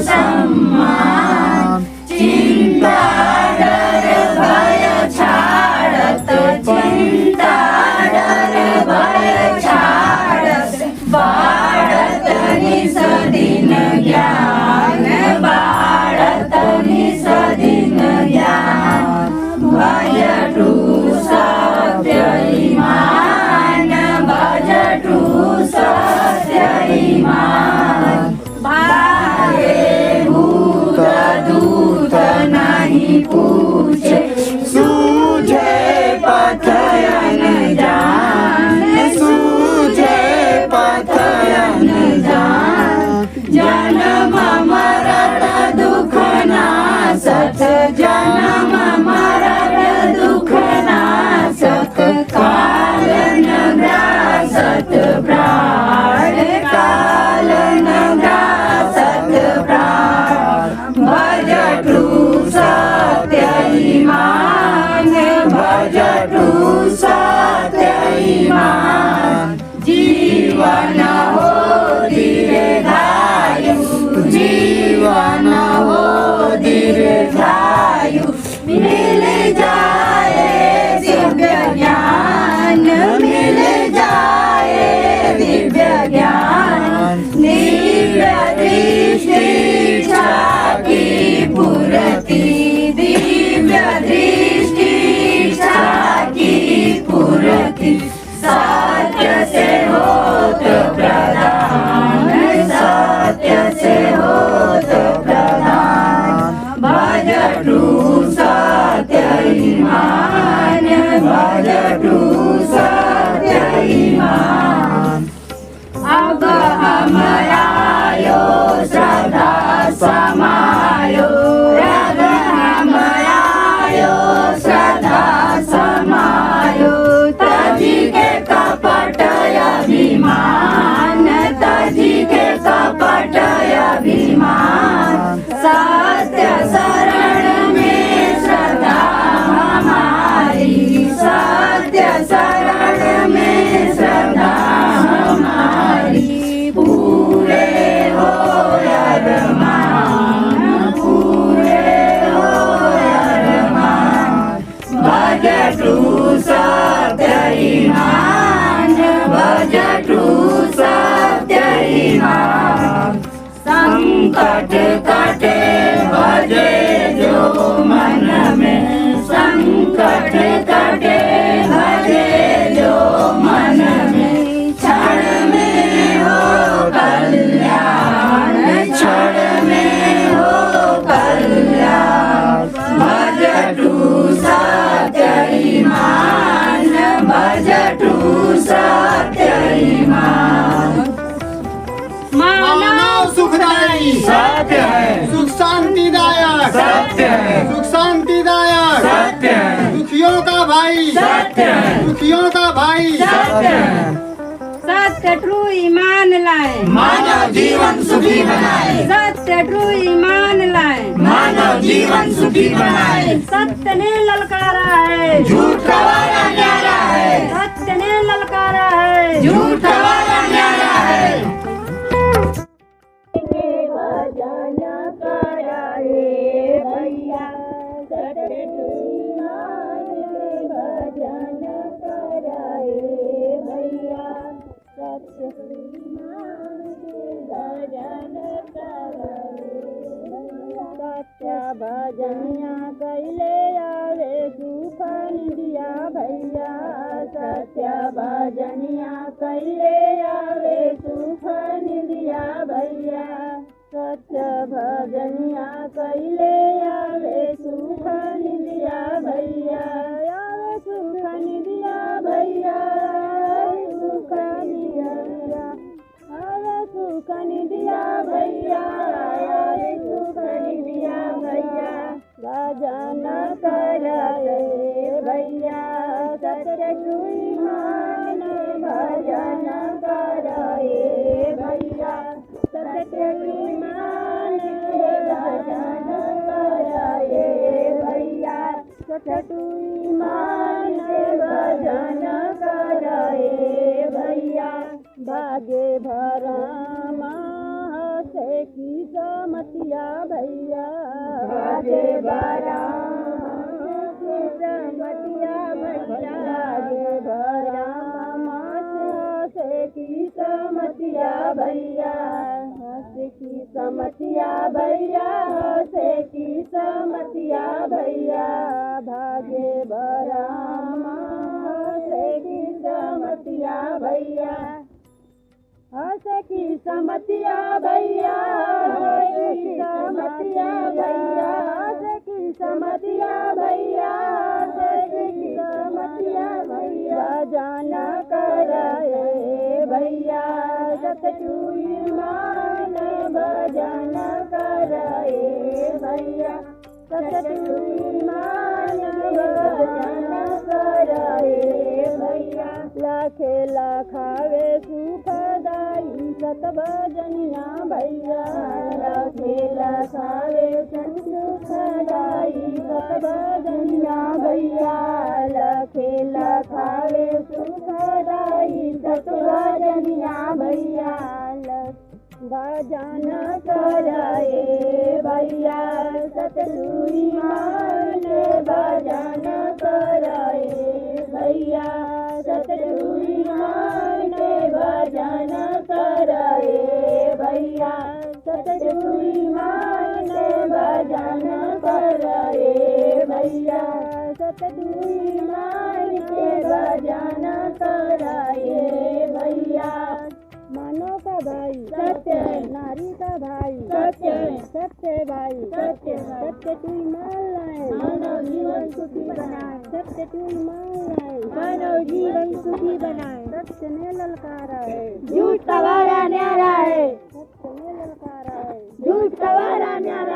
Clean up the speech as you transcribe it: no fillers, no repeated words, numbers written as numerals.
सम्मान। चिंता डर भय छाड़त, चिंता डर भय छाड़त, बाढ़त निस दिन ज्ञान, बाढ़त निस दिन ज्ञान। भजतु सत्य ईमान, भजतु सत्य ईमान। भागे भूत दूत नहीं पूछे, सूझे पथ अनजान, सूझे पथ अनजान। जन्म मरण दुख नासत, जन्म मरण दुख नासत, काल न ग्रासत प्राण, काल न ग्रासत प्राण। भजतु सत्य ईमान, भजतु सत्य ईमान। जीवन हो दीर्घायु, जीवन हो दीर्घायु। मिल जाए दिव्य ज्ञान, मिल जाए दिव्य ज्ञान। दिव्य दृष्टि इच्छा की पूर्ति, दिव्य दृष्टि इच्छा की पूर्ति। सत्य से होत प्रदान, सत्य से होत प्रदान। भजतु सत्य ईमान, भजतु सत्य ईमान। अब हम आयो श्रद्धा समायो, अब हम आयो श्रद्धा समायो। तजी के कपट अभिमान, तजी के कपट अभिमान। सत्य शरण में श्रद्धा हमारी, सत्य शरण में श्रद्धा हमारी। पूरे हो अरमान, पूरे हो अरमान। भजतु सत्य ईमान, भजतु सत्य ईमान। संकट कटे भजे जो मन में, संकट कटे भजे जो मन में। क्षण में हो कल्याण, क्षण में हो कल्याण। भजतु सत्य ईमान, भजतु सत्य ईमान। मानव सुखदायी सत्य है, सुख शांतिदायक सत्य है, सुख शांतिदायक सत्य है, दुखियों का भाई सत्य है, दुखियों का भाई सत्य है। सत्य ट्रू ईमान लाए, मानव जीवन सुखी बनाए, सत्य ट्रू ईमान लाए, मानव जीवन सुखी बनाए। सत्य ने ललकारा है, झूठ का वाला न्यारा है, सत्य ने ललकारा है, झूठ का वाला न्यारा है। भजन कराए भैया, सत्य ट्रू ईमान के भजन कराए भैया, सत्य ट्रू ईमान के भजन कराए भैया। सत्य भजनिया कैले आवे सुख निदिया भैया, सत्य भजनिया कैले आवे सुख निदिया भैया। सत्य भजनिया कैले आवे सुख निदिया भैया, आवे सुख निदिया भैया, सुख निदिया, आवे सुख निदिया भैया, आवे सुख निदिया भैया। भजन कराए भैया, सत्य ट्रू ईमान भजन कराए भैया, सत्य ट्रू ईमान भजन कराए भैया, सत्य ट्रू ईमान भजन कराए भैया। भागे भरमा से की समत समतिया भैया भागे बराम की समतिया भैया भागे बराम से की समतिया भैया से की समतिया भैया से की समतिया भैया भागे बराम से की समतिया भैया से की समतिया भैया की समतिया भैया से की समतिया भैया से की समतिया भैया जाना कराए भैया सतचूई मान बजाना कराए भैया सतचूई मान बजाना कराए भैया लाखे लाखावे सुखदाई सत भजनिया भैया लाखे लाखावे सुखदाई सत भजनिया भैया लाखे लाखावे सुखदाई सत भजनिया भैया भजन कराए भैया सतचूई मान भजन कराए भैया सतचूई मान भजन कराए भैया सतचूई मान भजन कराए भैया सतचूई मान के भजन कराए भैया मानो का भाई सत्य नारी का भाई सत्य सत्य भाई सत्य सत्य तू मान लाए मानव जीवन सुखी बनाए सत्य तू मान लाए मानव जीवन सुखी बनाए सत्य ने ललकारा है झूठ का वारा न्यारा है सत्य ने ललकारा है झूठ का वारा न्यारा